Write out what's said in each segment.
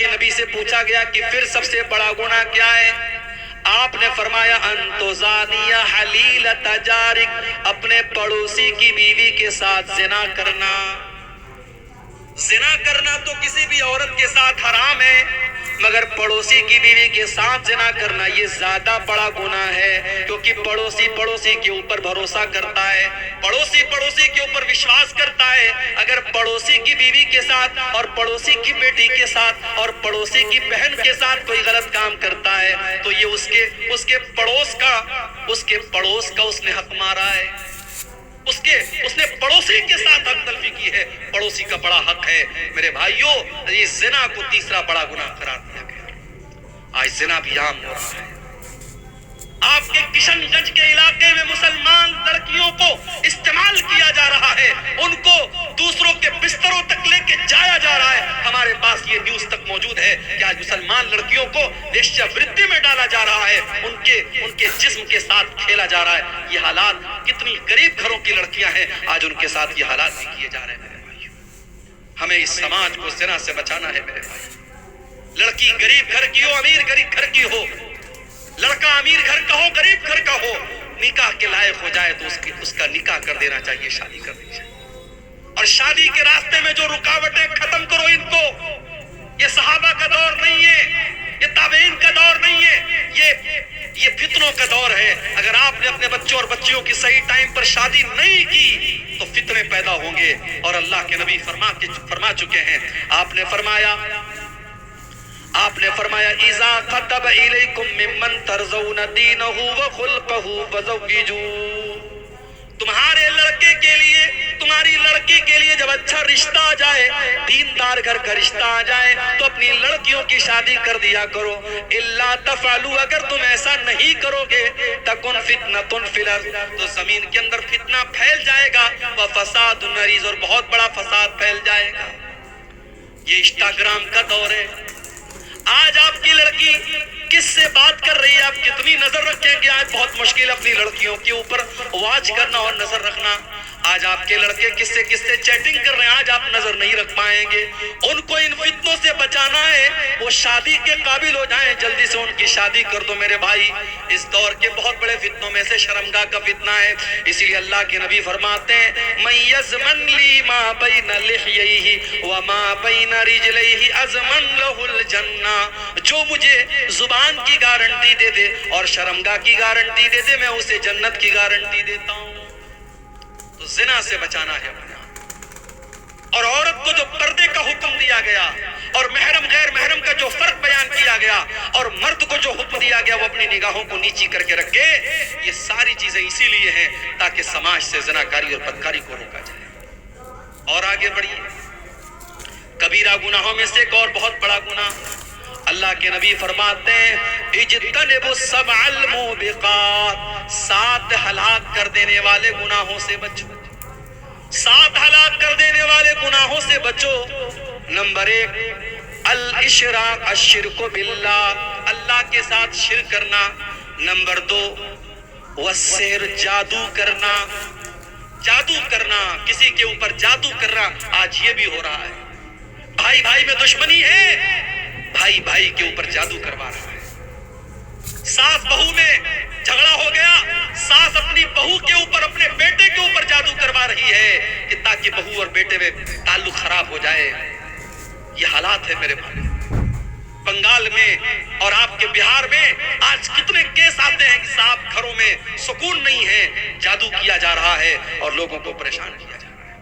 کے نبی سے پوچھا گیا کہ پھر سب سے بڑا گناہ کیا ہے؟ آپ نے فرمایا ان تزانیہ حلیلۃ جارک، اپنے پڑوسی کی بیوی کے ساتھ زنا کرنا۔ زنا کرنا تو کسی بھی عورت کے ساتھ حرام ہے، مگر پڑوسی کی بیوی کے ساتھ زنا کرنا یہ زیادہ بڑا گناہ ہے، کیونکہ پڑوسی کے اوپر بھروسہ کرتا ہے، پڑوسی کے اوپر وشواس کرتا ہے۔ اگر پڑوسی کی بیوی کے ساتھ اور پڑوسی کی بیٹی کے ساتھ اور پڑوسی کی بہن کے ساتھ کوئی غلط کام کرتا ہے تو یہ اس کے پڑوس کا اس نے حق مارا ہے، اس نے پڑوسی کے ساتھ حق تلفی کی ہے۔ پڑوسی کا بڑا حق ہے میرے بھائیوں۔ یہ زنا کو تیسرا بڑا گناہ قرار دیا گیا۔ آج زنا بھی عام ہو رہا ہے۔ آپ کے کشن گنج کے علاقے میں مسلمان لڑکیوں کو استعمال کیا جا رہا ہے، ان کو دوسروں کے بستروں تک لے کے جایا جا رہا ہے۔ ہمارے پاس یہ نیوز تک موجود ہے کہ آج مسلمان لڑکیوں کو ویشیا وردی میں ڈالا جا رہا ہے، ان کے جسم کے ساتھ کھیلا جا رہا ہے۔ یہ حالات، کتنی غریب گھروں کی لڑکیاں ہیں، آج ان کے ساتھ یہ حالات بھی کیے جا رہے ہیں میرے بھائی۔ ہمیں اس سماج کو زنا سے بچانا ہے میرے بھائی۔ لڑکی غریب گھر کی ہو، امیر غریب گھر کی ہو، لڑکا امیر گھر کا ہو، غریب گھر کا ہو، نکاح کے لائق ہو جائے تو اس کا نکاح کر دینا چاہیے، شادی کر دینی چاہیے۔ اور شادی کے راستے میں جو رکاوٹیں، ختم کرو ان کو۔ یہ صحابہ کا دور نہیں ہے، یہ تابعین کا دور نہیں ہے، یہ فتنوں کا دور ہے۔ اگر آپ نے اپنے بچوں اور بچیوں کی صحیح ٹائم پر شادی نہیں کی تو فتنے پیدا ہوں گے، اور اللہ کے نبی فرما چکے ہیں۔ آپ نے فرمایا اذا خطب الیکم ممن ترضون دینہ وخلقہ فزوجوہ، تمہارے لڑکے کے لیے، تمہاری لڑکی کے لیے جب اچھا رشتہ آ جائے، دیندار گھر کا رشتہ آ جائے تو اپنی لڑکیوں کی شادی کر دیا کرو۔ الا تفعلوا، اگر تم ایسا نہیں کرو گے، تکن فتنۃ فی الارض، تو زمین کے اندر فتنہ پھیل جائے گا، وفساد عریض، اور بہت بڑا فساد پھیل جائے گا۔ یہ انسٹاگرام کا دور ہے۔ آج آپ کی لڑکی کس سے بات کر رہی ہے، آپ کتنی نظر رکھیں گے؟ آج بہت مشکل اپنی لڑکیوں کے اوپر واچ کرنا اور نظر رکھنا۔ آج آپ کے لڑکے کس سے چیٹنگ کر رہے ہیں، آج آپ نظر نہیں رکھ پائیں گے۔ ان کو ان فتنوں سے بچانا ہے، وہ شادی کے قابل ہو جائیں، جلدی سے ان کی شادی کر دو میرے بھائی۔ اس دور کے بہت بڑے فتنوں میں سے شرمگاہ کا فتنہ ہے، اسی لیے اللہ کے نبی فرماتے ہیں من یضمن لی ما بین لحییہ وما بین رجلیہ اضمن لہ الجنہ، جو مجھے زبان کی گارنٹی دے دے اور شرمگاہ کی گارنٹی دے دے، میں اسے جنت کی گارنٹی دیتا ہوں۔ تو زنا سے بچانا ہے اپنے آپ۔ اور عورت کو جو پردے کا حکم دیا گیا اور محرم غیر محرم کا جو فرق بیان کیا گیا اور مرد کو جو حکم دیا گیا وہ اپنی نگاہوں کو نیچی کر کے رکھے، یہ ساری چیزیں اسی لیے ہیں تاکہ سماج سے زناکاری اور بدکاری کو روکا جائے۔ اور آگے بڑھیے، کبیرہ گناہوں میں سے ایک اور بہت بڑا گناہ، اللہ کے نبی فرماتے ہیں اجتنبوا السبع الموبقات، 7 ہلاک کر دینے والے گناہوں سے بچو، 7 ہلاک کر دینے والے گناہوں سے بچو۔ نمبر 1 الاشراک، الشرک باللہ، اللہ کے ساتھ شرک کرنا۔ نمبر 2 والسحر، جادو کرنا، جادو کرنا، کسی کے اوپر جادو کرنا، آج یہ بھی ہو رہا ہے۔ بھائی بھائی میں دشمنی ہے، بھائی بھائی کے اوپر جادو کروا رہا ہے۔ ساس بہو میں جھگڑا ہو گیا، ساس اپنی بہو کے اوپر، اپنے بیٹے کے اوپر جادو کروا رہی ہے کہ تاکہ بہو اور بیٹے میں تعلق خراب ہو جائے۔ یہ حالات ہے میرے بھائی۔ بنگال میں اور آپ کے بہار میں آج کتنے کیس آتے ہیں کہ صاحب گھروں میں سکون نہیں ہے، جادو کیا جا رہا ہے اور لوگوں کو پریشان کیا جا رہا ہے۔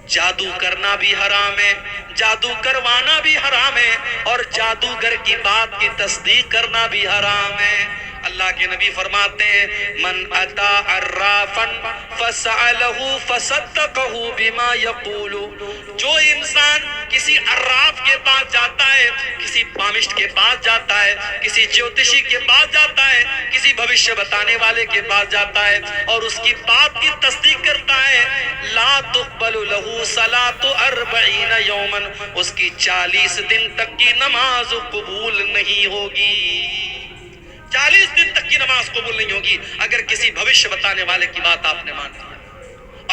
جادو کرنا بھی حرام ہے، جادو کروانا بھی حرام ہے، اور جادوگر کی بات کی تصدیق کرنا بھی حرام ہے۔ اللہ کے نبی فرماتے ہیں من اتا عرافا فسألہ فصدقہ بما یقول، جو انسان کسی عراف کے پاس جاتا ہے، کسی پامشٹ کے پاس جاتا ہے، کسی جوتشی کے پاس جاتا ہے، کسی بھوشیہ بتانے والے کے پاس جاتا ہے اور اس کی بات کی تصدیق کرتا ہے، لا تقبل لہ صلاۃ 40 یوما، اس کی 40 دن تک کی نماز قبول نہیں ہوگی۔ 40 دن تک کی نماز قبول نہیں ہوگی اگر کسی بھوشیہ بتانے والے کی بات آپ نے مان لی۔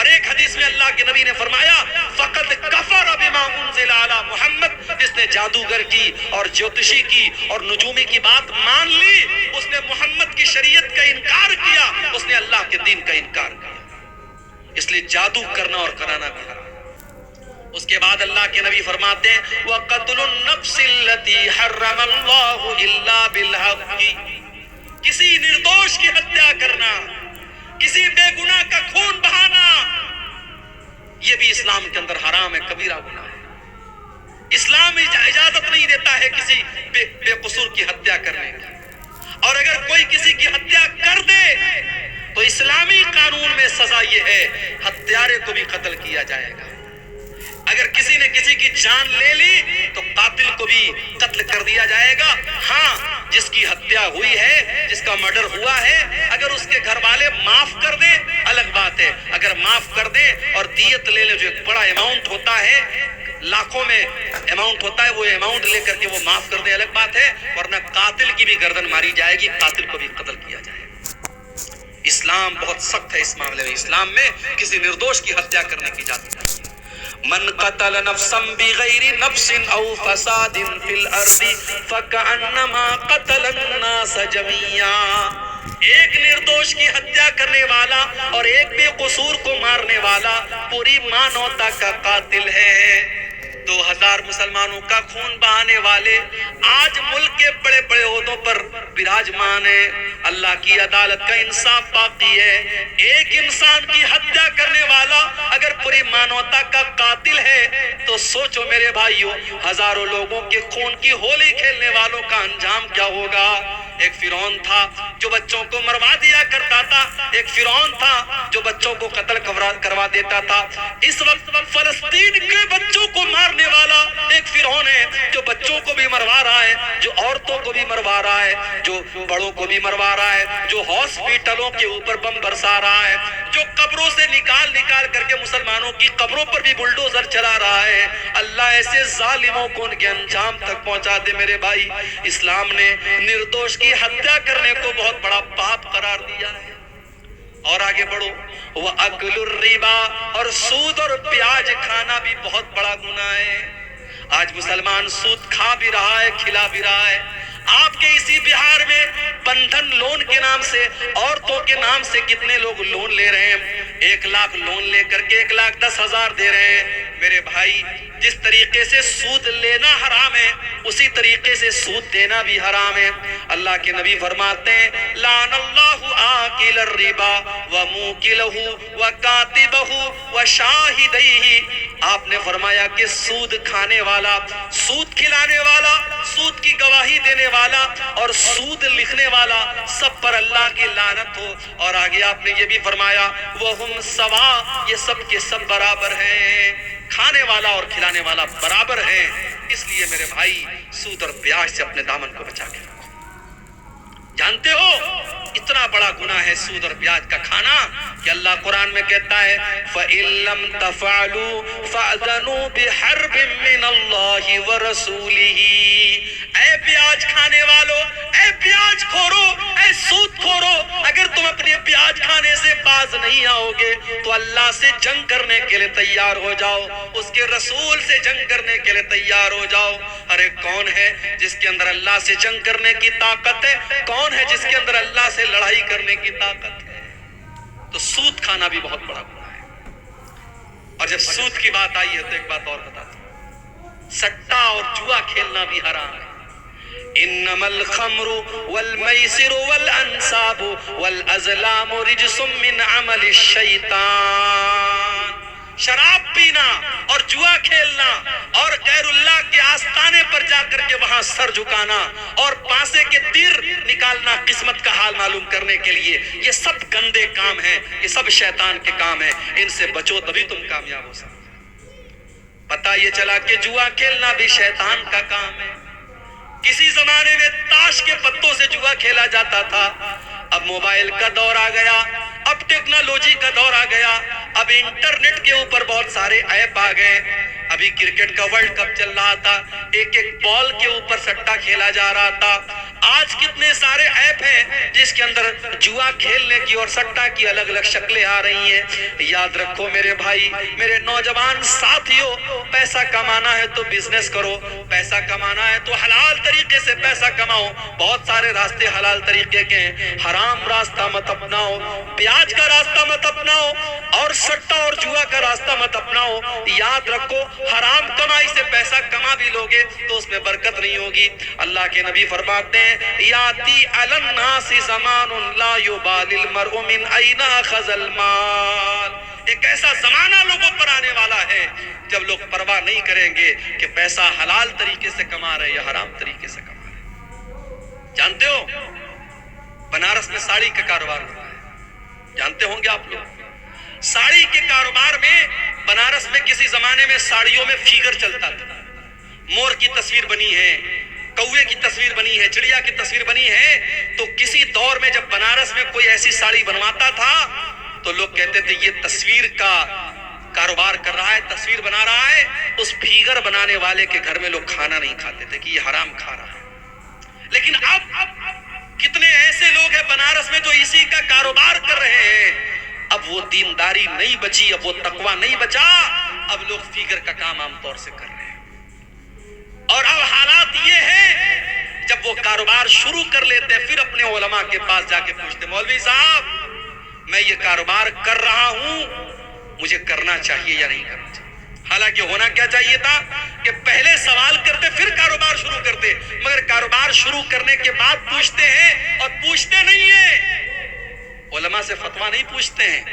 اور ایک حدیث میں اللہ کے نبی نے فرمایا فقط کفر بما انزل علی محمد، جس نے جادوگر کی اور جوتشی کی اور نجومی کی بات مان لی، اس نے محمد کی شریعت کا انکار کیا، اس نے اللہ کے دین کا انکار کیا۔ اس لیے جادو کرنا اور کرانا بھی حرام۔ اس کے بعد اللہ کے نبی فرماتے ہیں وَقَتْلُ النَّفْسِ الَّتِي حَرَّمَ اللَّهُ إِلَّا بِالْحَقِّ، کسی نردوش کی حتیا کرنا، کسی بے گناہ کا خون بہانا، یہ بھی اسلام کے اندر حرام ہے، کبیرہ گناہ ہے۔ اسلام اجازت نہیں دیتا ہے کسی بے قصور کی حتیا کرنے کی، اور اگر کوئی کسی کی حتیا کر دے تو اسلامی قانون میں سزا یہ ہے ہتھیارے کو بھی قتل کیا جائے گا۔ اگر کسی نے کسی کی جان لے لی تو قاتل کو بھی قتل کر دیا جائے گا۔ ہاں، جس کی حتیا ہوئی ہے، جس کا مرڈر ہوا ہے، اگر اس کے گھر والے معاف کر دیں الگ بات ہے۔ اگر معاف کر دیں اور دیت لے لیں، جو ایک بڑا اماؤنٹ ہوتا ہے، لاکھوں میں اماؤنٹ ہوتا ہے، وہ اماؤنٹ لے کر کے وہ معاف کر دیں الگ بات ہے، ورنہ قاتل کی بھی گردن ماری جائے گی، قاتل کو بھی قتل کیا جائے گا۔ اسلام بہت سخت ہے اس معاملے میں۔ اسلام میں کسی نردوش کی حتیا کرنے کی اجازت نہیں ہے۔ من قتل نفسا بغیر نفس او فساد فی الارض فکأنما قتل الناس جميعا، ایک نردوش کی حتیا کرنے والا اور ایک بے قصور کو مارنے والا پوری مانوتا کا قاتل ہے۔ 2000 مسلمانوں کا خون بہانے والے آج ملک کے بڑے بڑے عہدوں پر براجمان ہیں۔ اللہ کی عدالت کا انصاف باقی ہے۔ ایک انسان کی حتیا کرنے والا اگر پوری مانوتا کا قاتل ہے تو سوچو میرے بھائیو، ہزاروں لوگوں کے خون کی ہولی کھیلنے والوں کا انجام کیا ہوگا۔ ایک فرعون تھا جو بچوں کو مروا دیا کرتا تھا، ایک فرعون تھا جو بچوں کو قتل کروا دیتا تھا۔ اس وقت فلسطین کے بچوں کو مارنے والا ایک فرعون ہے جو بچوں کو بھی مروا رہا ہے، جو عورتوں کو بھی مروا رہا ہے، جو بڑوں کو بھی مروا رہا ہے، جو ہاسپٹلوں کے اوپر بم برسا رہا ہے، جو قبروں سے نکال کر کے مسلمانوں کی قبروں پر بھی بلڈوزر چلا رہا ہے۔ اللہ ایسے ظالموں کو ان کے انجام تک پہنچا دے میرے بھائی۔ اسلام نے نردوش کی حتیا کرنے کو بہت بڑا پاپ قرار دیا ہے۔ اور آگے بڑھو، وَأَكْلُ الرِّبَا، اور سود اور پیاج کھانا بھی بہت بڑا گناہ ہے۔ آج مسلمان سود کھا بھی رہا ہے، کھلا بھی رہا ہے۔ آپ کے اسی بہار میں بندھن لون کے نام سے، عورتوں کے نام سے کتنے لوگ لون لے رہے ہیں، 1 لاکھ لون لے کر کے 1,10,000 دے رہے ہیں۔ میرے بھائی، جس طریقے سے سود لینا حرام ہے اسی طریقے سے سود دینا بھی حرام ہے۔ اللہ کے نبی فرماتے ہیں لعن اللہ آکل الربا وموکلہ وکاتبہ وشاہدیہ، آپ نے فرمایا کہ سود کھانے والا، سود کھلانے والا، سود کی گواہی دینے والا اور سود لکھنے والا، سب پر اللہ کی لعنت ہو۔ اور آگے آپ نے یہ بھی فرمایا وہم سوا، یہ سب کے سب برابر ہیں، کھانے والا اور کھلانے والا برابر ہیں۔ اس لیے میرے بھائی، سود اور بیاج سے اپنے دامن کو بچا کے رکھو۔ جانتے ہو اتنا بڑا گناہ ہے سود اور بیاج کا کھانا کہ اللہ قرآن میں کہتا ہے فَإِن لَمْ تَفْعَلُوا فَأْذَنُوا بِحَرْبٍ مِّنَ اللَّهِ وَرَسُولِهِ، اے بیاج کھانے والو، اے بیاج خورو، اے سود خورو، اگر تم اپنے بیاج کھانے سے باز نہیں آؤ گے تو اللہ سے جنگ کرنے کے لیے تیار ہو جاؤ، اس کے رسول سے جنگ کرنے کے لیے تیار ہو جاؤ۔ ارے کون ہے جس کے اندر اللہ سے جنگ کرنے کی طاقت ہے؟ کون ہے جس کے اندر اللہ سے لڑائی کرنے کی طاقت ہے؟ تو سود کھانا بھی بہت بڑا گناہ ہے۔ اور جب سود کی بات آئی ہے تو ایک بات اور بتاتا ہوں، سٹا اور جوا کھیلنا بھی حرام ہے۔ انما الخمر والمیسر والانصاب والازلام رجس من عمل الشیطان، شراب پینا اور جوا کھیلنا اور غیر اللہ کے آستانے پر جا کر کے وہاں سر جھکانا اور پانسے کے تیر نکالنا قسمت کا حال معلوم کرنے کے لیے، یہ سب گندے کام ہیں، یہ سب شیطان کے کام ہیں، ان سے بچو تبھی تم کامیاب ہو سکتے۔ پتہ یہ چلا کہ جوا کھیلنا بھی شیطان کا کام ہے۔ کسی زمانے میں تاش کے پتوں سے جوا کھیلا جاتا تھا، اب موبائل کا دور آ گیا، اب ٹیکنالوجی کا دور آ گیا، اب انٹرنیٹ کے اوپر بہت سارے ایپ آ گئے۔ ابھی کرکٹ کا ورلڈ کپ چل رہا تھا، ایک ایک بال کے اوپر سٹا کھیلا جا رہا تھا۔ آج کتنے سارے ایپ ہیں جس کے اندر جوا کھیلنے کی اور سٹا کی الگ الگ شکلیں آ رہی ہیں۔ یاد رکھو میرے بھائی، میرے نوجوان ساتھیوں، پیسہ کمانا ہے تو بزنس کرو، پیسہ کمانا ہے تو حلال طریقے سے پیسہ کماؤ۔ بہت سارے راستے حلال طریقے کے ہیں، حرام راستہ مت اپناؤ، پیاز کا راستہ مت اپناؤ، اور سٹا اور جوا کا راستہ مت اپناؤ۔ یاد رکھو حرام کمائی سے پیسہ کما بھی لوگے تو اس میں برکت نہیں ہوگی۔ اللہ کے نبی فرماتے ہیں یاتی علی الناس زمان لا یبالی المرء من این اخذ المال، ایک ایسا زمانہ لوگوں پر آنے والا ہے جب لوگ پرواہ نہیں کریں گے کہ پیسہ حلال طریقے سے کما رہے یا حرام طریقے سے کما رہے۔ جانتے ہو بنارس میں ساڑی کا کاروبار ہوتا ہے، جانتے ہوں گے آپ لوگ۔ ساڑی کے کاروبار میں بنارس میں کسی زمانے میں ساڑیوں میں فیگر چلتا تھا، مور کی تصویر بنی ہے، کوے کی تصویر بنی ہے، چڑیا کی تصویر بنی ہے۔ تو کسی دور میں جب بنارس میں کوئی ایسی ساڑی بنواتا تھا تو لوگ کہتے تھے یہ تصویر کا کاروبار کر رہا ہے، تصویر بنا رہا ہے۔ اس فیگر بنانے والے کے گھر میں لوگ کھانا نہیں کھاتے تھے کہ یہ حرام کھا رہا ہے۔ لیکن اب کتنے ایسے لوگ ہیں بنارس میں جو اسی کا کاروبار کر رہے ہیں۔ اب وہ دینداری نہیں بچی، اب وہ تقوی نہیں بچا، اب لوگ فیگر کا کام عام طور سے کر رہے ہیں۔ اور اب حالات یہ ہیں جب وہ کاروبار شروع کر لیتے پھر اپنے علماء کے پاس جا کے پوچھتے مولوی صاحب میں یہ کاروبار کر رہا ہوں، مجھے کرنا چاہیے یا نہیں کرنا چاہیے؟ حالانکہ ہونا کیا چاہیے تھا کہ پہلے سوال کرتے پھر کاروبار شروع کرتے، مگر کاروبار شروع کرنے کے بعد پوچھتے ہیں اور پوچھتے نہیں ہیں۔ علماء سے فتویٰ نہیں پوچھتے ہیں،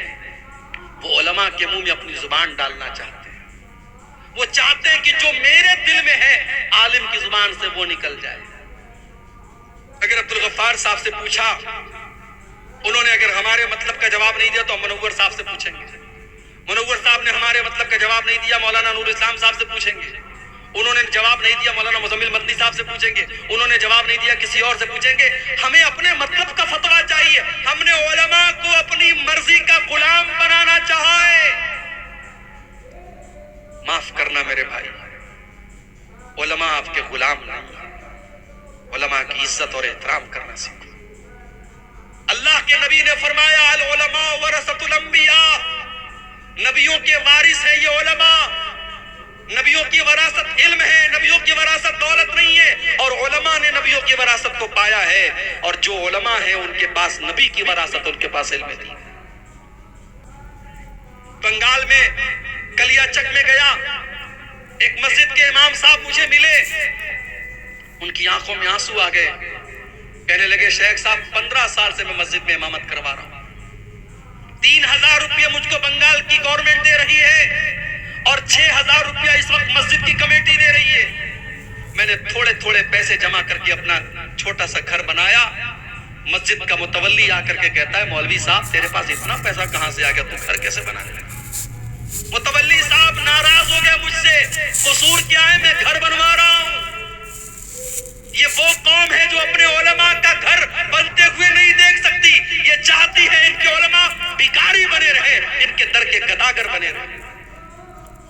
وہ علماء کے منہ میں اپنی زبان ڈالنا چاہتے ہیں۔ وہ چاہتے ہیں کہ جو میرے دل میں ہے عالم کی زبان سے وہ نکل جائے۔ اگر عبدالغفار صاحب سے پوچھا، انہوں نے اگر ہمارے مطلب کا جواب نہیں دیا تو ہم منور صاحب سے پوچھیں گے۔ منور صاحب نے ہمارے مطلب کا جواب نہیں دیا، مولانا نور اسلام صاحب سے پوچھیں گے۔ انہوں نے جواب نہیں دیا، مولانا مزمل مدنی صاحب سے پوچھیں گے۔ انہوں نے جواب نہیں دیا، کسی اور سے پوچھیں گے۔ ہمیں اپنے مطلب کا فتویٰ چاہیے۔ ہم نے علماء کو اپنی مرضی کا غلام بنانا چاہا ہے۔ معاف کرنا میرے بھائی، علماء آپ کے غلام نہیں، علماء کی عزت اور احترام کرنا سیکھو۔ اللہ کے نبی نے فرمایا العلماء ورثۃ الانبیاء، نبیوں کے وارث ہیں یہ علماء۔ نبیوں کی وراثت علم ہے، نبیوں کی وراثت دولت نہیں ہے، اور علماء نے نبیوں کی وراثت کو پایا ہے، اور جو علماء ہیں ان کے پاس نبی کی وراثت، ان کے پاس علم دین۔ بنگال میں کلیا چک میں گیا، ایک مسجد کے امام صاحب مجھے ملے، ان کی آنکھوں میں آنسو آ گئے، کہنے لگے شیخ صاحب 15 سال سے میں مسجد میں امامت کروا رہا ہوں، 3000 روپیہ مجھ کو بنگال کی گورنمنٹ دے رہی ہے، اور 6000 روپیہ اس وقت مسجد کی کمیٹی دے رہی ہے۔ میں نے تھوڑے تھوڑے پیسے جمع کر کے اپنا چھوٹا سا گھر بنایا۔ مسجد کا متولی آ کر کے کہتا ہے مولوی صاحب تیرے پاس اتنا پیسہ کہاں سے آ گیا، تو گھر کیسے بنانے لگا؟ متولی صاحب ناراض ہو گیا مجھ سے، قصور کیا ہے، میں گھر بنوا رہا ہوں۔ یہ وہ قوم ہے جو اپنے علماء کا گھر بنتے ہوئے نہیں دیکھ سکتی، یہ چاہتی ہے ان کے علماء بھکاری بنے رہے، ان کے در کے گداگر بنے رہے۔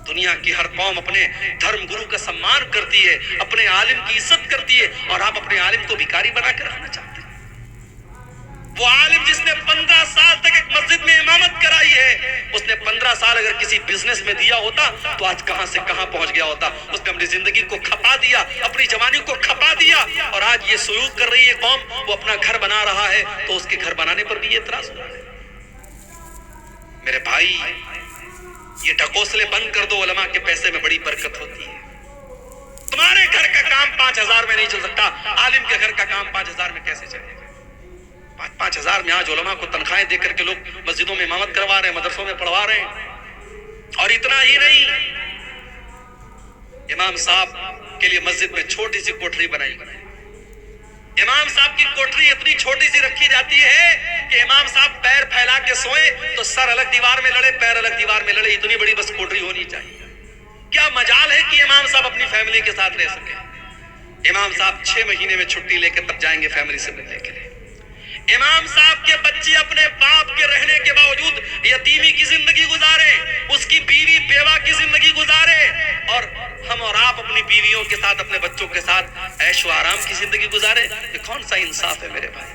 دنیا کی ہر قوم اپنے دھرم گرو کا سمان کرتی ہے، اپنے عالم کی عزت کرتی ہے، اور آپ اپنے عالم کو بھکاری بنا کے رکھنا چاہتے ہیں۔ وہ عالم جس نے 15 سال تک ایک مسجد میں امامت کرائی ہے، اس نے 15 سال اگر کسی بزنس میں دیا ہوتا تو آج کہاں سے کہاں پہنچ گیا ہوتا۔ اس نے اپنی زندگی کو کھپا دیا، اپنی جوانی کو کھپا دیا، اور آج یہ سلوک کر رہی ہے قوم، وہ اپنا گھر بنا رہا ہے تو اس کے گھر بنانے پر بھی اعتراض ہو رہا ہے۔ میرے بھائی یہ ڈھکوسلے بند کر دو، علماء کے پیسے میں بڑی برکت ہوتی ہے۔ تمہارے گھر کا کام 5000 میں نہیں چل سکتا، عالم کے گھر کا کام 5000 میں کیسے چلے گا؟ 5000 میں آج علماء کو تنخواہیں دے کر کے لوگ مسجدوں میں امامت کروا رہے ہیں، مدرسوں میں پڑھوا رہے ہیں۔ اور اتنا ہی نہیں، امام صاحب کے لیے مسجد میں چھوٹی سی کوٹری بنائی گئی۔ امام صاحب کی کوٹری اتنی چھوٹی سی رکھی جاتی ہے کہ امام صاحب پیر پھیلا کے سوئیں تو سر الگ دیوار میں لڑے، پیر الگ دیوار میں لڑے، اتنی بڑی بس کوٹری ہونی چاہیے۔ کیا مجال ہے کہ امام صاحب اپنی فیملی کے ساتھ رہ سکے؟ امام صاحب 6 مہینے میں چھٹی لے کے تب جائیں گے فیملی سے ملنے کے لیے۔ امام صاحب کے بچے اپنے باپ کے رہنے کے باوجود یتیمی کی زندگی گزارے، اس کی بیوی بیوہ کی زندگی گزارے، اور ہم اور آپ اپنی بیویوں کے ساتھ اپنے بچوں کے ساتھ عیش و آرام کی زندگی گزارے. یہ کون سا انصاف ہے میرے بھائی؟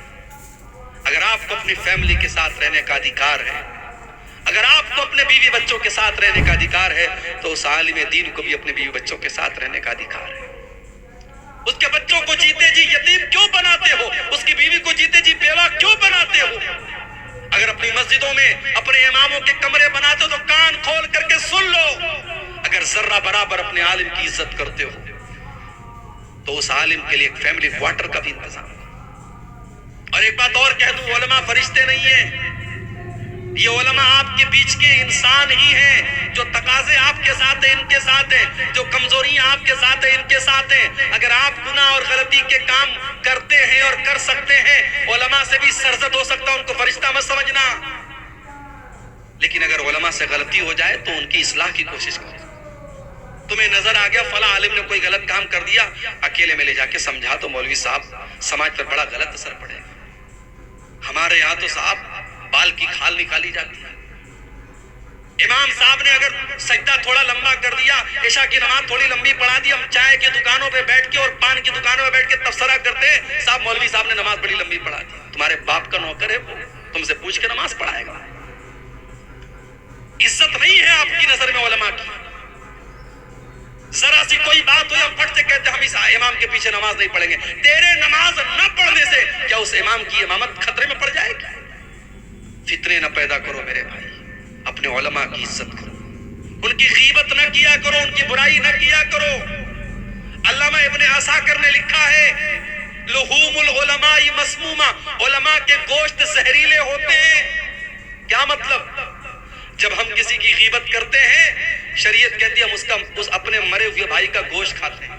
اگر آپ کو اپنی فیملی کے ساتھ رہنے کا ادھیکار ہے، اگر آپ کو اپنے بیوی بچوں کے ساتھ رہنے کا ادھیکار ہے، تو اس عالم دین کو بھی اپنے بیوی بچوں کے ساتھ رہنے کا ادھیکار ہے. اس کے بچوں کو جیتے جی یتیم کیوں بناتے ہو؟ اس کی بیوی کو جیتے جی بیوہ کیوں بناتے ہو؟ اگر اپنی مسجدوں میں اپنے اماموں کے کمرے بناتے ہو تو کان کھول کر کے سن لو. اگر ذرہ برابر اپنے عالم کی عزت کرتے ہو تو اس عالم کے لیے ایک فیملی کوارٹر کا بھی انتظام. اور ایک بات اور کہہ دوں، علماء فرشتے نہیں ہیں. یہ علماء آپ کے بیچ کے انسان ہی ہیں. جو تقاضے آپ کے ساتھ ہیں ان کے ساتھ ہیں، جو کمزوریاں آپ کے ساتھ ہیں ان کے ساتھ ہیں. اگر آپ گناہ اور غلطی کے کام کرتے ہیں اور کر سکتے ہیں، علماء سے بھی سرزد ہو سکتا ہے، ان کو فرشتہ مت سمجھنا. لیکن اگر علماء سے غلطی ہو جائے تو ان کی اصلاح کی کوشش کرو. تمہیں نظر آ گیا فلاں عالم نے کوئی غلط کام کر دیا، اکیلے میں لے جا کے سمجھا تو مولوی صاحب سماج پر بڑا غلط اثر پڑے گا. ہمارے یہاں تو صاحب بال کی کھال نکالی جاتی ہے. امام صاحب نے اگر سجدہ تھوڑا لمبا کر دیا، عشاء کی نماز تھوڑی لمبی پڑھا دی، ہم چائے کی دکانوں پہ بیٹھ کے اور پان کی دکانوں پہ بیٹھ کے تبصرہ کرتے ہیں، صاحب مولوی صاحب نے نماز بڑی لمبی پڑھا دی. تمہارے باپ کا نوکر ہے وہ، تم سے پوچھ کے نماز پڑھائے گا. عزت نہیں ہے آپ کی نظر میں علماء کی. ذرا سی کوئی بات ہو یا پھٹ سے کہتے ہم اس امام کے پیچھے نماز نہیں پڑھیں گے. تیرے نماز نہ پڑھنے سے کیا اس امام کی امامت خطرے میں پڑ جائے گی؟ فتنے نہ پیدا کرو میرے بھائی. اپنے علماء کی عزت کرو، ان کی غیبت نہ کیا کرو، ان کی برائی نہ کیا کرو. علامہ ابن عساکر نے لکھا ہے لحوم العلماء مسمومہ، علماء کے گوشت زہریلے ہوتے ہیں. کیا مطلب؟ جب ہم کسی کی غیبت کرتے ہیں، شریعت کہتی ہے ہم اس اپنے مرے ہوئے بھائی کا گوشت کھاتے ہیں.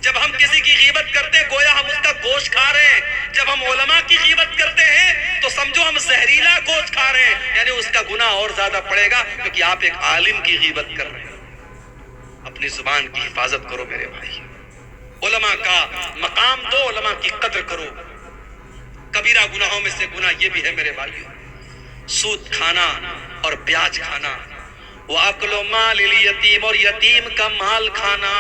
جب ہم کسی کی غیبت کرتے ہیں گویا ہم اس کا گوشت کھا رہے ہیں. جب ہم علماء کی غیبت کرتے ہیں تو سمجھو ہم زہریلا گوشت کھا رہے ہیں، یعنی اس کا گناہ اور زیادہ پڑے گا، کیونکہ آپ ایک عالم کی غیبت کر رہے ہیں. اپنی زبان کی حفاظت کرو میرے بھائی. علماء کا مقام دو، علماء کی قدر کرو. کبیرہ گناہوں میں سے گناہ یہ بھی ہے میرے بھائیو، سود کھانا اور بیاج کھانا. وَأَكْلُ مَالِ الْيَتِيمِ، اور یتیم کا مال کھانا.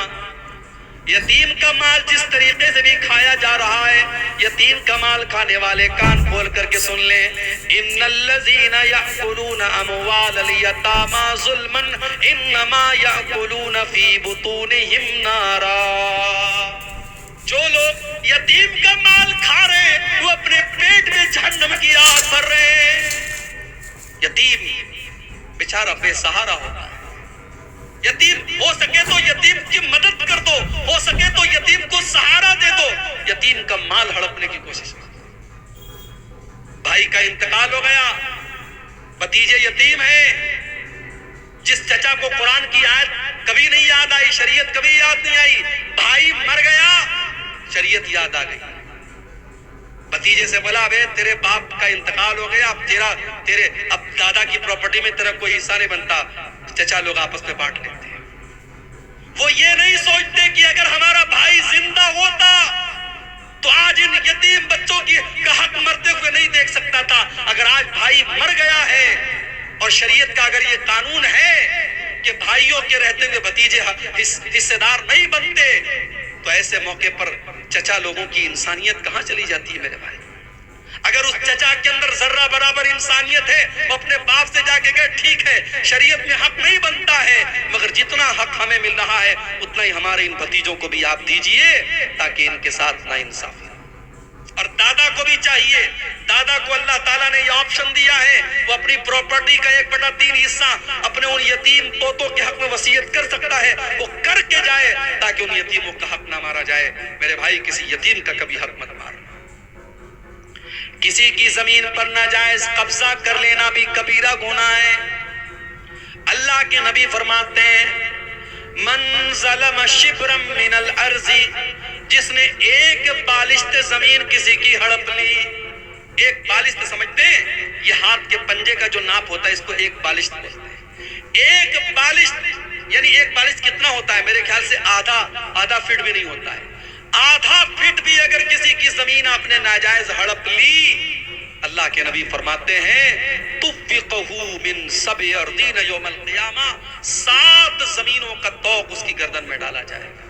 یتیم کا مال جس طریقے سے بھی کھایا جا رہا ہے، یتیم کا مال کھانے والے کان کھول کر کے سن لیں. إِنَّ الَّذِينَ يَأْكُلُونَ أَمْوَالَ الْيَتَامَى ظُلْمًا إِنَّمَا يَأْكُلُونَ فِي بُطُونِهِمْ نَارًا. جو لوگ یتیم کا مال کھا رہے ہیں وہ اپنے پیٹ میں جہنم کی آگ بھر رہے ہیں. یتیم بیچارہ بے سہارا ہوتا ہے. یتیم ہو سکے تو یتیم کی مدد کر دو، ہو سکے تو یتیم کو سہارا دے دو. یتیم کا مال ہڑپنے کی کوشش کرو. بھائی کا انتقال ہو گیا، بھتیجے یتیم ہیں. جس چچا کو قرآن کی آیت کبھی نہیں یاد آئی، شریعت کبھی یاد نہیں آئی، بھائی مر گیا، شریعت یاد آ گئی. بھتیجے سے بولا بے تیرے باپ کا انتقال ہو گیا، اب دادا کی پراپرٹی میں تیرا کوئی حصہ نہیں بنتا. چچا لوگ آپس میں بانٹ لیتے ہیں. وہ یہ نہیں سوچتے کہ اگر ہمارا بھائی زندہ ہوتا تو آج ان یتیم بچوں کا حق مرتے ہوئے نہیں دیکھ سکتا تھا. اگر آج بھائی مر گیا ہے اور شریعت کا اگر یہ قانون ہے کہ بھائیوں کے رہتے ہوئے بھتیجے حصے دار نہیں بنتے، تو ایسے موقع پر چچا لوگوں کی انسانیت کہاں چلی جاتی ہے میرے بھائی؟ اگر اس چچا کے اندر ذرہ برابر انسانیت ہے، وہ اپنے باپ سے جا کے کہے ٹھیک ہے شریعت میں حق نہیں بنتا ہے، مگر جتنا حق ہمیں مل رہا ہے اتنا ہی ہمارے ان بھتیجوں کو بھی آپ دیجئے، تاکہ ان کے ساتھ ناانصافی. اور دادا کو بھی چاہیے، دادا کو اللہ تعالیٰ نے یہ آپشن دیا ہے، وہ اپنی پراپرٹی کا 1/3 حصہ اپنے ان یتیم پوتوں کے حق میں وصیت کر سکتا ہے. وہ کر کے جائے تاکہ ان یتیموں کا حق نہ مارا جائے. میرے بھائی کسی یتیم کا کبھی حق مت مارنا. کسی کی زمین پر ناجائز قبضہ کر لینا بھی کبیرہ گناہ ہے. اللہ کے نبی فرماتے ہیں من ظلم شبرا من الارض، جس نے ایک بالشت زمین کسی کی ہڑپ لی. ایک بالشت سمجھتے ہیں یہ ہاتھ کے پنجے کا جو ناپ ہوتا ہے اس کو ایک بالشت بولتے ہیں. ایک بالشت یعنی ایک بالشت کتنا ہوتا ہے؟ میرے خیال سے آدھا فٹ بھی نہیں ہوتا ہے. آدھا فٹ بھی اگر کسی کی زمین آپ نے ناجائز ہڑپ لی، اللہ کے نبی فرماتے ہیں تو یسبقہ من سبع ارضین یوم القیامہ، 7 زمینوں کا طوق اس کی گردن میں ڈالا جائے گا۔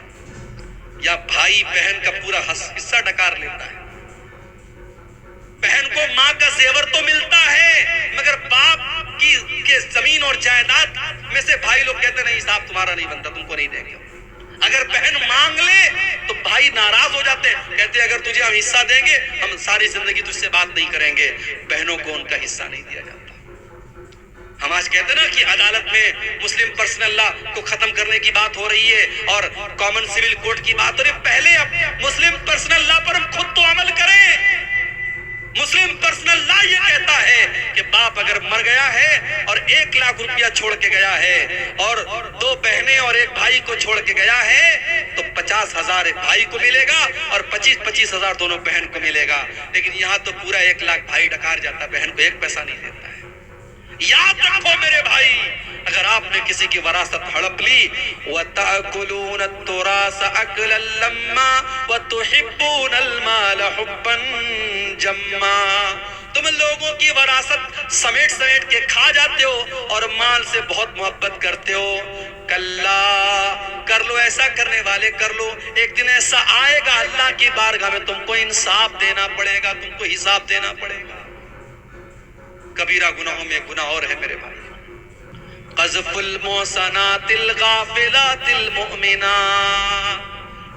یا بھائی بہن کا پورا حصہ ڈکار لیتا ہے، بہن کو ماں کا زیور تو ملتا ہے مگر باپ کی زمین اور جائیداد میں سے بھائی لوگ کہتے نہیں صاحب تمہارا نہیں بنتا، تم کو نہیں دیں گے۔ اگر بہن مانگ لے تو بھائی ناراض ہو جاتے ہیں، کہتے ہیں اگر تجھے ہم حصہ دیں گے ہم ساری زندگی تجھ سے بات نہیں کریں گے۔ بہنوں کو ان کا حصہ نہیں دیا جاتا۔ ہم آج کہتے ہیں نا کہ عدالت میں مسلم پرسنل لا کو ختم کرنے کی بات ہو رہی ہے اور کامن سول کوڈ کی بات ہو رہی ہے، پہلے مسلم پرسنل لا پر ہم خود تو عمل کریں۔ مسلم پرسنل لا یہ کہتا ہے کہ باپ اگر مر گیا ہے اور 1 لاکھ روپیہ چھوڑ کے گیا ہے اور 2 بہنیں اور 1 بھائی کو چھوڑ کے گیا ہے تو 50,000 ایک بھائی کو ملے گا اور 25,000 دونوں بہن کو ملے گا۔ لیکن یہاں تو پورا 1 لاکھ بھائی ڈکار جاتا، بہن کو 1 پیسہ نہیں دیتا ہے۔ یاد رکھو میرے بھائی، اگر آپ نے کسی کی وراثت ہڑپ لی، وَتَأْكُلُونَ التُّرَاثَ أَكْلًا لَمًّا وَتُحِبُّونَ الْمَالَ حُبًّا جَمًّا، تم لوگوں کی وراثت سمیٹ سمیٹ کے کھا جاتے ہو اور مال سے بہت محبت کرتے ہو۔ کلا، کر لو، ایسا کرنے والے کر لو، ایک دن ایسا آئے گا اللہ کی بارگاہ میں تم کو انصاف دینا پڑے گا، تم کو حساب دینا پڑے گا۔ کبیرہ گناہوں میں گناہ اور ہے میرے بھائی، قذف المحصنات الغافلات المؤمنات،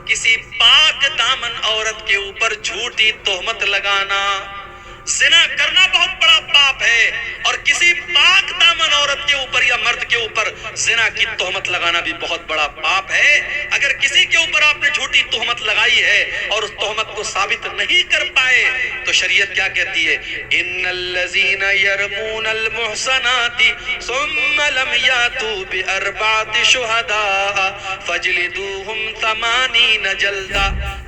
کسی پاک دامن عورت کے اوپر جھوٹی تہمت لگانا۔ زنا کرنا بہت بڑا پاپ ہے اور کسی پاک دامن عورت کے اوپر یا مرد کے اوپر زنا کی تہمت لگانا بھی بہت بڑا پاپ ہے۔ اگر کسی کے اوپر آپ نے جھوٹی تہمت لگائی ہے اور اس تہمت کو ثابت نہیں کر پائے تو شریعت کیا کہتی ہے؟ ان الذین یرمون المحصنات ثم لم یاتوا باربعۃ شہداء فاجلدوہم 80 جلدہ۔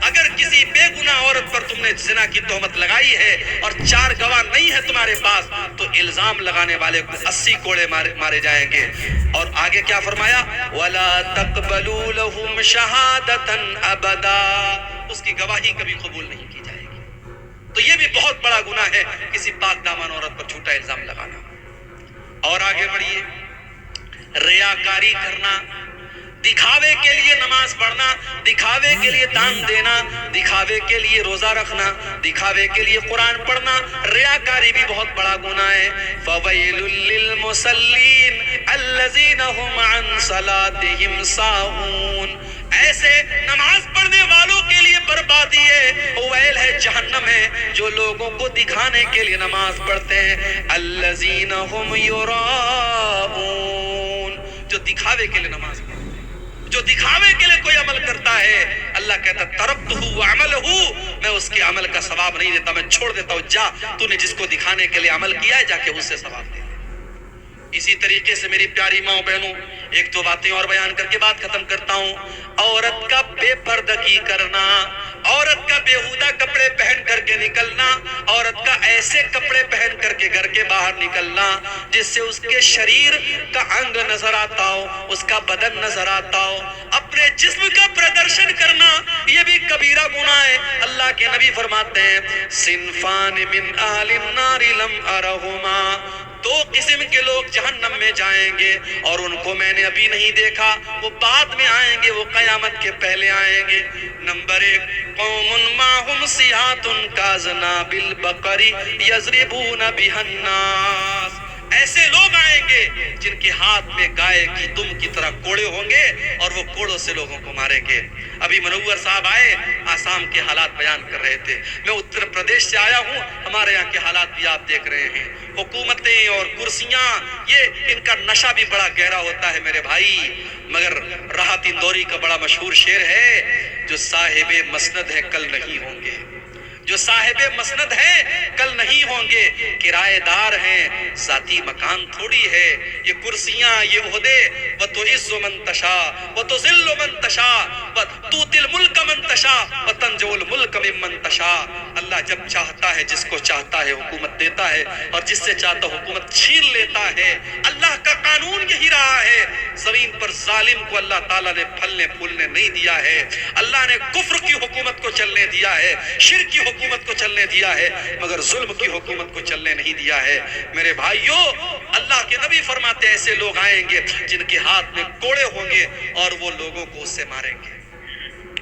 اگر کسی بے گناہ عورت پر تم نے زنا کی تہمت لگائی ہے اور 4 گواہ نہیں ہے تمہارے پاس تو الزام لگانے والے کو 80 کوڑے مارے جائیں گے۔ اور آگے کیا فرمایا؟ وَلَا تَقْبَلُوا لَهُمْ شَهَادَةً أَبَدًا، اس کی گواہی کبھی قبول نہیں کی جائے گی۔ تو یہ بھی بہت بڑا گناہ ہے کسی پاک دامن عورت پر جھوٹا الزام لگانا۔ اور آگے بڑھیے، ریاکاری کرنا، دکھاوے کے لیے نماز پڑھنا، دکھاوے کے لیے دان دینا، دکھاوے کے لیے روزہ رکھنا، دکھاوے کے لیے قرآن پڑھنا، ریاکاری بھی بہت بڑا گناہ ہے۔ فَوَيْلٌ لِّلْمُصَلِّينَ الَّذِينَ هُمْ عَن صَلَاتِهِمْ سَاهُونَ، ایسے نماز پڑھنے والوں کے لیے بربادی ہے، ویل ہے، جہنم ہے، جو لوگوں کو دکھانے کے لیے نماز پڑھتے ہیں۔ الَّذِينَ هُمْ يُرَاءُونَ، جو دکھاوے کے لیے نماز پڑھتے ہیں، جو دکھاوے کے لیے کوئی عمل کرتا ہے، اللہ کہتا ترکتہ وعملہ، میں اس کے عمل کا ثواب نہیں دیتا، میں چھوڑ دیتا ہوں، جا تو نے جس کو دکھانے کے لیے عمل کیا ہے جا کے اس سے ثواب دے۔ اسی طریقے سے میری پیاری ماں بہنوں، 1-2 باتیں اور بیان کر کے بات ختم کرتا ہوں۔ عورت کا بے پردگی کرنا، عورت کا بیہودہ کپڑے پہن کر کے نکلنا، عورت کا ایسے کپڑے پہن کر کے گھر کے باہر نکلنا جس سے اس کے شریر کا انگ نظر آتا ہو، اس کا بدن نظر آتا ہو، اپنے جسم کا پردرشن کرنا، یہ بھی کبیرہ گناہ ہے۔ اللہ کے نبی فرماتے ہیں صنفان من اہل النار لم ارہما، 2 قسم کے لوگ جہنم میں جائیں گے اور ان کو میں نے ابھی نہیں دیکھا، وہ بعد میں آئیں گے، وہ قیامت کے پہلے آئیں گے۔ نمبر 1، قوم معہم سیاۃ کاذناب البقر یضربون بها الناس، ایسے لوگ آئیں گے جن کے ہاتھ میں گائے کی دم کی طرح کوڑے ہوں گے اور وہ کوڑوں سے لوگوں کو ماریں گے۔ ابھی منور صاحب آئے، آسام کے حالات بیان کر رہے تھے، میں اتر پردیش سے آیا ہوں، ہمارے یہاں کے حالات بھی آپ دیکھ رہے ہیں، حکومتیں اور کرسیاں، یہ ان کا نشہ بھی بڑا گہرا ہوتا ہے میرے بھائی۔ مگر راحت اندوری کا بڑا مشہور شعر ہے، جو صاحب مسند ہے کل نہیں ہوں گے، جو صاحب مسند ہیں کل نہیں ہوں گے، کرایہ دار ہیں، ذاتی مکان تھوڑی ہے، یہ کرسیاں، یہ عہدے، وَتُعِزُّ مَن تَشَاءُ وَتُذِلُّ مَن تَشَاءُ وَتُؤْتِي الْمُلْكَ مَن تَشَاءُ وَتَنزِعُ الْمُلْكَ مِمَّن تَشَاءُ۔ اللہ جب چاہتا ہے جس کو چاہتا ہے حکومت دیتا ہے اور جس سے چاہتا حکومت چھین لیتا ہے۔ اللہ کا قانون یہی رہا ہے، زمین پر ظالم کو اللہ تعالیٰ نے پھلنے پھولنے نہیں دیا ہے۔ اللہ نے کفر کی حکومت کو چلنے دیا ہے، شرک کی حکومت کو چلنے دیا ہے، مگر ظلم کی حکومت کو چلنے نہیں دیا ہے۔ میرے بھائیوں، اللہ کے نبی فرماتے ہیں ایسے لوگ آئیں گے جن کے ہاتھ میں کوڑے ہوں گے اور وہ لوگوں کو اس سے ماریں گے،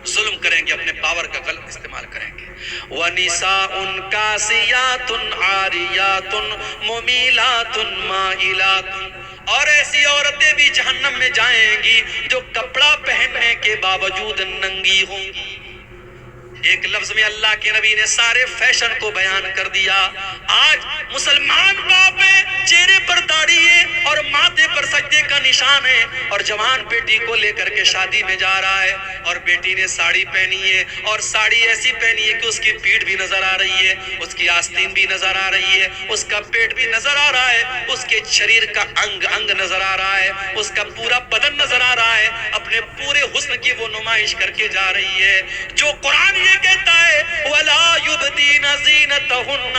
ظلم کریں گے، اپنے پاور کا غلط استعمال کریں گے۔ وَنِسَاءٌ كَاسِيَاتٌ عَارِيَاتٌ مُمِيلَاتٌ مَائِلَاتٌ، اور ایسی عورتیں بھی جہنم میں جائیں گی جو کپڑا پہننے کے باوجود ننگی ہوں گی۔ ایک لفظ میں اللہ کے نبی نے سارے فیشن کو بیان کر دیا۔ آج مسلمان باپ ہے، چہرے پر داڑھی ہے اور ماتھے پر سجدے کا نشان ہے، اور جوان بیٹی کو لے کر کے شادی میں جا رہا ہے، اور بیٹی نے ساڑی پہنی ہے، اور ساڑی ایسی پہنی ہے کہ اس کی پیٹھ بھی نظر آ رہی ہے، اس کی آستین بھی نظر آ رہی ہے، اس کا پیٹ بھی نظر آ رہا ہے، اس کے شریر کا انگ نظر آ رہا ہے، اس کا پورا بدن نظر آ رہا ہے، اپنے پورے حسن کی وہ نمائش کر کے جا رہی ہے۔ جو قرآن یہ کہتا ہے وَلَا يُبْدِينَ زِينَتَهُنَّ،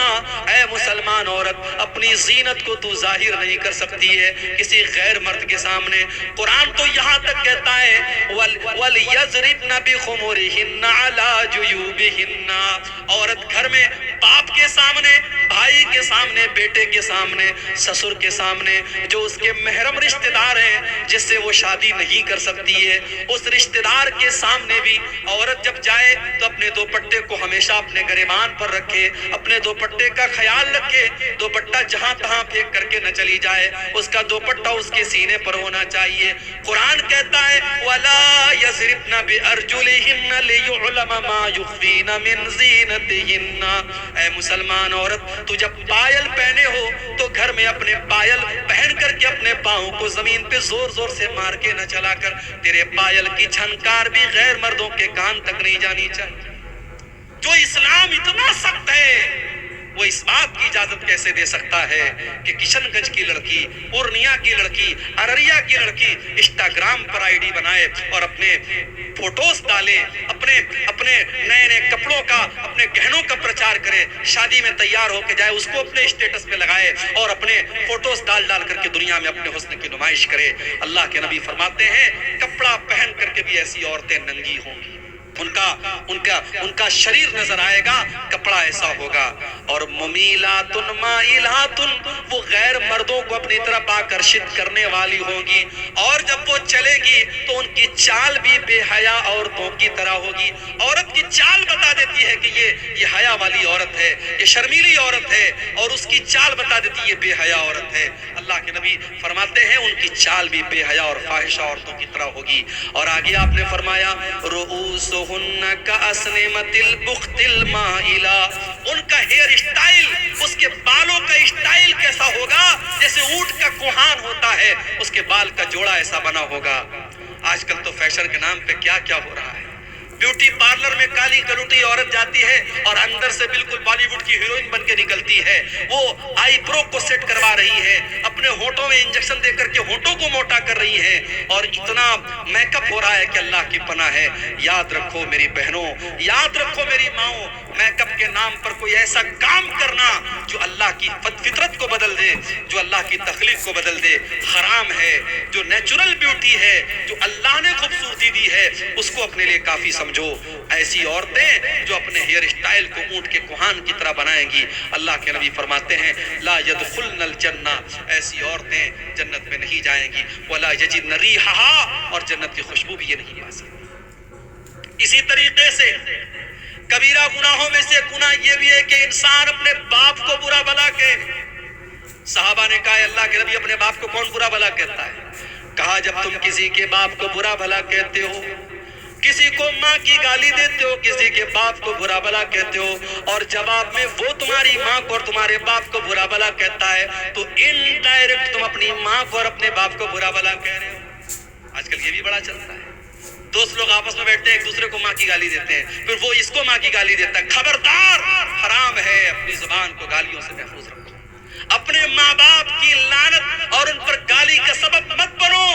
اے مسلمان عورت اپنی زینت کو تو ظاہر نہیں کر سکتی ہے کسی غیر مرد کے سامنے۔ قرآن تو یہاں تک کہتا ہے وَلْيَضْرِبْنَ بِخُمُرِهِنَّ عَلَى جُيُوبِهِنَّ، عورت گھر میں باپ کے سامنے، بھائی کے سامنے، بیٹے کے سامنے، سسر کے سامنے، جو اس کے محرم رشتہ دار ہیں جس سے وہ شادی نہیں کر سکتی ہے، اس رشتہ دار کے سامنے بھی عورت جب جائے تو اپنے دوپٹے کو ہمیشہ اپنے گریبان پر رکھے، اپنے دوپٹے کا خیال رکھے، دوپٹہ جہاں تہاں پھینک کر کے نہ چلی جائے، اس کا دوپٹہ اس کے سینے پر ہونا چاہیے۔ قرآن کہتا ہے وَلَا يَضْرِبْنَ بِأَرْجُلِهِنَّ لِيُعْلَمَ مَا يُخْفِينَ مِنْ زِينَتِهِنَّ، اے مسلمان عورت تو جب پائل پہنے ہو تو گھر میں اپنے پائل پہن کر کے اپنے پاؤں کو زمین پہ زور زور سے مار کے نہ چلا کر، تیرے پائل کی جھنکار بھی غیر مردوں کے کان تک نہیں جانی چاہیے۔ جو اسلام اتنا سخت ہے وہ اس بات کی اجازت کیسے دے سکتا ہے کہ کشن گنج کی لڑکی، پورنیا کی لڑکی، ارریا کی لڑکی انسٹاگرام پر آئی ڈی بنائے اور اپنے فوٹوز ڈالے، اپنے نئے نئے کپڑوں کا، اپنے گہنوں کا پرچار کرے، شادی میں تیار ہو کے جائے، اس کو اپنے اسٹیٹس پہ لگائے اور اپنے فوٹوز ڈال کر کے دنیا میں اپنے حسن کی نمائش کرے۔ اللہ کے نبی فرماتے ہیں کپڑا پہن کر کے بھی ایسی عورتیں ننگی ہوں گی، ان کا شریر نظر آئے گا، کپڑا ایسا ہوگا۔ اور ممیلات مائلات، وہ غیر مردوں کو اپنی طرف آکرشت کرنے والی ہوگی، اور جب وہ چلے گی تو ان کی چال بھی بے حیا عورتوں کی طرح ہوگی۔ عورت کی چال بتا دیتی ہے کہ یہ حیا والی عورت ہے، یہ شرمیلی عورت ہے، اور اس کی چال بتا دیتی ہے یہ بے حیا عورت ہے۔ اللہ کے نبی فرماتے ہیں ان کی چال بھی بے حیا اور فاحشہ عورتوں کی طرح ہوگی۔ اور آگے آپ نے فرمایا رؤوسہن کأسنمۃ البخت المائلہ، ان کا ہیئر اسٹائل، اس کے بالوں کا اسٹائل کیسا ہوگا جیسے اونٹ کا کوہان ہوتا ہے، اس کے بال کا جوڑا ایسا بنا ہوگا۔ آج کل تو فیشن کے نام پہ کیا کیا ہو رہا ہے، بیوٹی پارلر میں کالی کلوٹی عورت جاتی ہے اور اندر سے بالکل بالی ووڈ کی ہیروئن بن کے نکلتی ہے، وہ آئی برو کو سیٹ کروا رہی ہے، اپنے ہونٹوں میں انجیکشن دے کر کے ہونٹوں کو موٹا کر رہی ہے، اور اتنا میک اپ ہو رہا ہے کہ اللہ کی پناہ ہے۔ یاد رکھو میری بہنوں، یاد رکھو میری ماؤں، میک اپ کے نام پر کوئی ایسا کام کرنا جو اللہ کی فطرت کو بدل دے، جو اللہ کی تخلیق کو بدل دے، حرام ہے۔ جو نیچرل بیوٹی ہے، جو اللہ نے خوبصورتی دی ہے، اس کو اپنے لیے کافی سمجھو۔ ایسی عورتیں جو اپنے ہیئر اسٹائل کو اونٹ کے کوہان کی طرح بنائیں گی، اللہ کے نبی فرماتے ہیں لا يدخلن الجنہ، ایسی عورتیں جنت میں نہیں جائیں گی، ولا یجدن ریحہا، اور جنت کی خوشبو بھی یہ نہیں پا سکتی۔ اسی طریقے سے کبیرہ گناہوں میں سے گناہ یہ بھی ہے کہ انسان اپنے باپ کو برا بھلا کہے۔ صحابہ نے کہا اللہ کے نبی اپنے باپ کو کون برا بھلا کہتا ہے؟ کہا جب تم کسی کے باپ کو برا بھلا کہتے ہو، کسی کو ماں کی گالی دیتے ہو، کسی کے باپ کو برا بھلا کہتے ہو، اور جواب میں وہ تمہاری ماں کو اور تمہارے باپ کو برا بھلا کہتا ہے، تو انڈائریکٹ تم اپنی ماں کو اور اپنے باپ کو برا بھلا کہہ رہے ہو۔ آج کل یہ بھی بڑا چلتا ہے، دوست لوگ آپس میں بیٹھتے ہیں، ایک دوسرے کو ماں کی گالی دیتے ہیں، پھر وہ اس کو ماں کی گالی دیتا ہے۔ خبردار، حرام ہے، اپنی زبان کو گالیوں سے محفوظ رکھو، اپنے ماں باپ کی لعنت اور ان پر گالی کا سبب مت بنو۔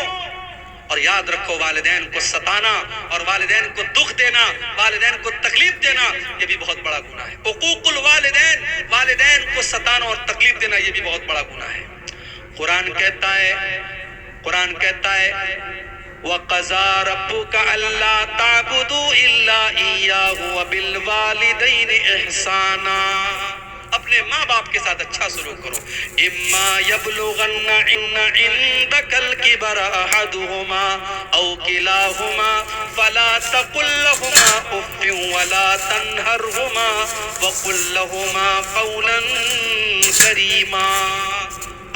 اور یاد رکھو والدین کو ستانا اور والدین کو دکھ دینا، والدین کو تکلیف دینا، یہ بھی بہت بڑا گناہ ہے۔ حقوق الوالدین، والدین کو ستانا اور تکلیف دینا یہ بھی بہت بڑا گناہ ہے۔ قرآن کہتا ہے وَقَضَىٰ رَبُّكَ أَلَّا تَعْبُدُوا إِلَّا إِيَّاهُ وَبِالْوَالِدَيْنِ إِحْسَانًا۔ اپنے ماں باپ کے ساتھ اچھا سلوک کرو۔ اِمَّا يَبْلُغَنَّ عِندَكَ الْكِبَرَ أَحَدُهُمَا أَوْ كِلَاهُمَا فَلَا تَقُل لَّهُمَا أُفٍّ وَلَا تَنْهَرْهُمَا وَقُل لَّهُمَا قَوْلًا كَرِيمًا۔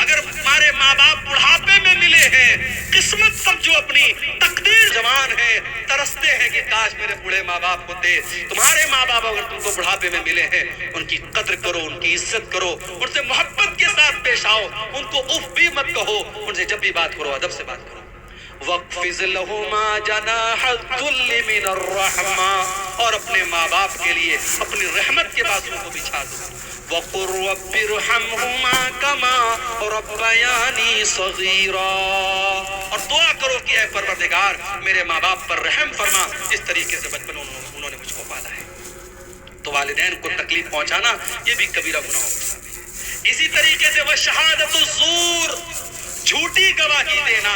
اگر ہمارے ماں باپ بڑھاپے میں ملے ہیں، قسمت سمجھو اپنی، تقدیر جوان ہے، ترستے ہیں کہ کاش میرے بوڑھے ماں باپ ہوتے۔ تمہارے ماں باپ اگر تم کو بڑھاپے میں ملے ہیں، ان کی قدر کرو، ان کی عزت کرو، ان سے محبت کے ساتھ پیش آؤ، ان کو اف بھی مت کہو، ان سے جب بھی بات کرو ادب سے بات کرو۔ وَاخْفِضْ لَهُمَا جَنَاحَ الذُّلِّ مِنَ الرَّحْمَةِ، اور اپنے ماں باپ کے لیے اپنی رحمت کے بازو کو بچھا دو۔ وَقُلْ رَبِّ ارْحَمْهُمَا كَمَا رَبَّيَانِي صَغِيرًا، اور دعا کرو کہ اے پروردگار میرے ماں باپ پر رحم فرما، اس طریقے سے بچپن انہوں نے مجھ کو پالا ہے۔ تو والدین کو تکلیف پہنچانا یہ بھی کبیرہ گناہوں میں شامل ہے۔ اسی طریقے سے وَشَہَادَةُ الزُّورِ، جھوٹی گواہی دینا،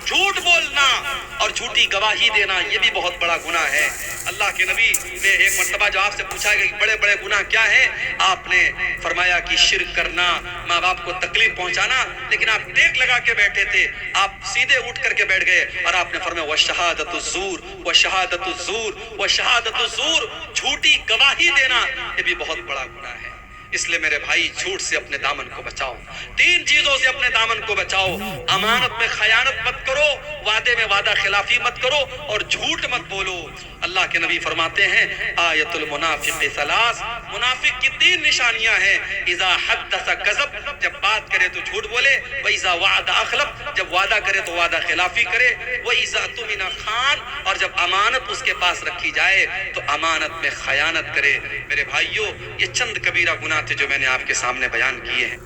جھوٹ بولنا اور جھوٹی گواہی دینا یہ بھی بہت بڑا گناہ ہے۔ اللہ کے نبی نے ایک مرتبہ جو آپ سے پوچھا کہ بڑے بڑے گناہ کیا ہیں، آپ نے فرمایا کہ شرک کرنا، ماں باپ کو تکلیف پہنچانا، لیکن آپ ٹیک لگا کے بیٹھے تھے، آپ سیدھے اٹھ کر کے بیٹھ گئے اور آپ نے فرمایا وَشَہَادَةُ الزُّورِ وَشَہَادَةُ الزُّورِ وَشَہَادَةُ الزُّورِ، جھوٹی گواہی دینا یہ بھی بہت بڑا گناہ ہے۔ اس لیے میرے بھائی جھوٹ سے اپنے دامن کو بچاؤ، تین چیزوں سے اپنے دامن کو بچاؤ، امانت میں خیانت مت کرو، وعدے میں وعدہ خلافی مت کرو اور جھوٹ مت بولو۔ اللہ کے نبی فرماتے ہیں آیت المنافق ثلاث، منافق کی تین نشانیاں ہیں، اذا حدث کذب، جب بات کرے تو جھوٹ بولے، واذا وعد اخلف، جب وعدہ کرے تو وعدہ خلافی کرے، واذا اؤتمن خان، اور جب امانت اس کے پاس رکھی جائے تو امانت میں خیانت کرے۔ میرے بھائیوں یہ چند کبیرہ گناہ تھے جو میں نے آپ کے سامنے بیان کیے ہیں۔